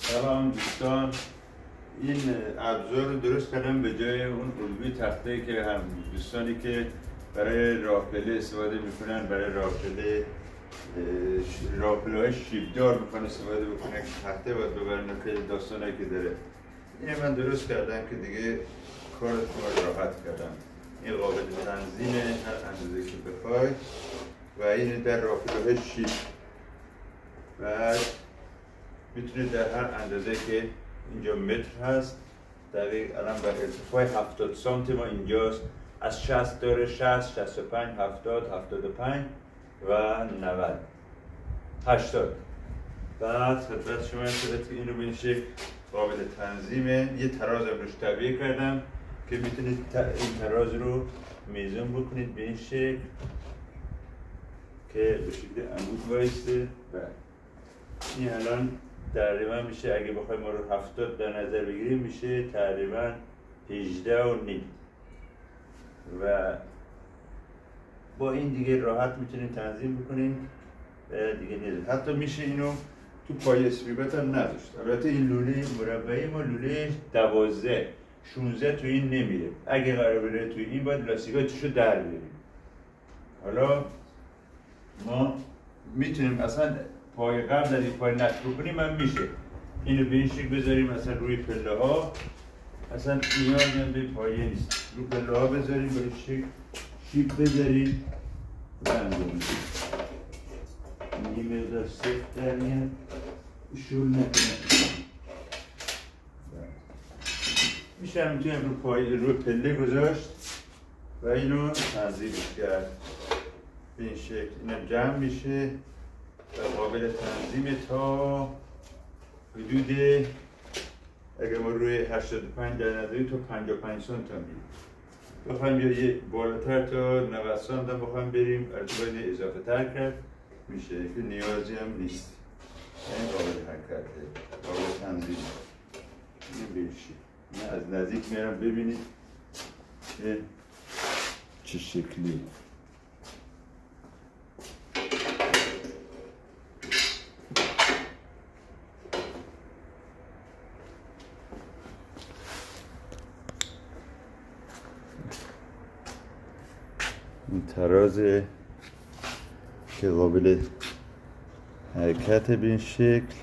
سلام دوستان، این ابزار رو درست کردم به جای اون الگوی تخته که هم دوستانی که برای راپله استفاده میکنن، برای راپله های شیبدار میخوان استفاده بکنن که تخته باید ببرن که داستانایی که داره. این من درست کردم که دیگه کارتون رو راحت کردم. این قابل تنظیم هر اندازه که بخوای و این در راپله های شیب بعد میتونید در هر اندازه که اینجا متر هست دقیق الان بر ارتفاع 70 سانتی ما اینجاست، از 60 داره، 60 65 70 75 و 90 80. بعد خدمت شما شده که این رو به این شکل قابل تنظیمه. یه تراز هم روش طبیعه کردم که میتونید این تراز رو میزون بکنید به این شکل که به شکل انگوش وایسته. این الان تقریبا میشه، اگه بخوایم ما رو 70 در نظر بگیریم، میشه تقریبا 18 و نیم و با این دیگه راحت میتونید تنظیم بکنید دیگه نیست. حتی میشه اینو تو پای اسپریگات هم نداشت. البته این لوله مربعی ما لوله 12 16 تو این نمیره. اگه قرار بره تو این باید لاستیکاتشو در بیاریم. حالا ما میتونیم اصلا پای قبل از این پای نصب بکنیم هم میشه. اینو به این شکل بذاریم مثلا روی پله ها، اصلا نیازی هم به پایه نیست. روی پله ها بذاریم به این شکل شیب بذاریم و انجام این مقدار سفت در میاد شول نکنه. میشه هم میتونیم روی پله گذاشت و اینو تنظیمش کرد به این شکل. اینم جمع میشه و قابل تنظیم تا حدود، اگر ما روی 85 در نظری تا 55 سانت هم میریم. بخوایم یه بالاتر تا 90 سانت هم بخوایم بریم، باید اضافه تر کرد میشه که نیازی هم نیست. این قابل حرکته، قابل تنظیم. این بشه من از نزدیک میرم ببینید که چه شکلی. این ترازه که قابل حرکت به این شکل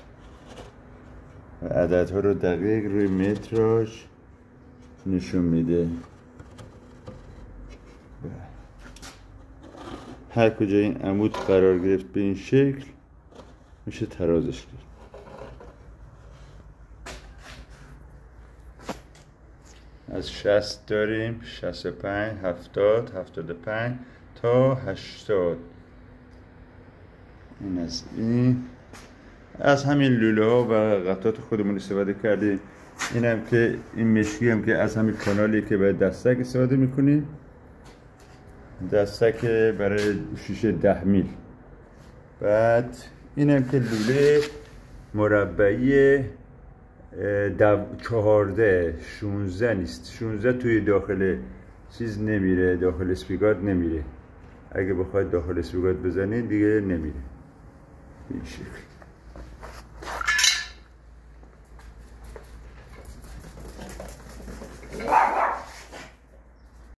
و عددها رو دقیق روی متراژ نشون میده. هر کجا این عمود قرار گرفت به این شکل میشه ترازش کرد. از 60 داریم، 65 70 75 تا 80. این از همین لوله ها و قطعات خودمون استفاده کردیم. این هم که این مشکی هم که از همین کانالی که باید دستک استفاده میکنیم، دستک برای شیشه 10 میل. بعد این هم که لوله مربعی 14 16 نیست، 16 توی داخل چیز نمیره، داخل اسپیگات نمیره. اگه بخواید داخل اسپیگات بزنید دیگه نمیره این شکل.